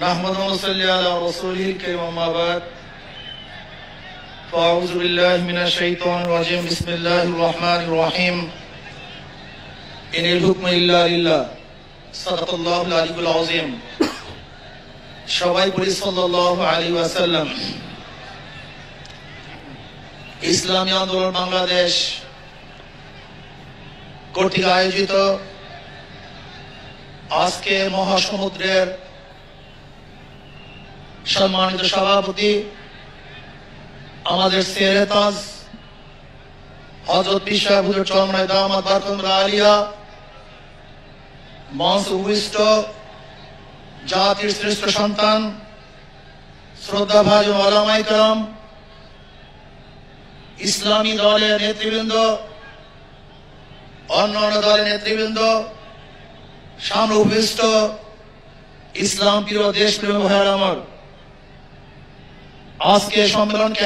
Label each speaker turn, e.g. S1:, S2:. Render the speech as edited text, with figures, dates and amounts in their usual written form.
S1: نحمده ونصلي على رسوله الكريم أما بعد فأعوذ بالله من الشيطان الرجيم بسم الله الرحمن الرحيم إن الحكم إلا لله صدق الله العلي العظيم সবাই বলি সাল্লাল্লাহু আলাইহি ওয়াসাল্লাম। ইসলামী আন্দোলন বাংলাদেশ কর্তৃক আয়োজিত আজকে মহাসমুদ্রের সম্মানিত সভাপতি আমাদের সেরে তাজ হযরত পীর সাহেব হুজুর চরমনাই দামাত বারকাতুহুল আলিয়া, মঞ্চ উপবিষ্ট জাতির শ্রেষ্ঠ সন্তান শ্রদ্ধাভাজন উলামায়ে কেরাম, ইসলামী দলের নেতৃবৃন্দ, অন্যান্য দলের নেতৃবৃন্দ, সামনে উপবিষ্ট ইসলাম প্রিয় দেশপ্রেমী ভাইয়েরা আমার, আজকে সম্মেলনকে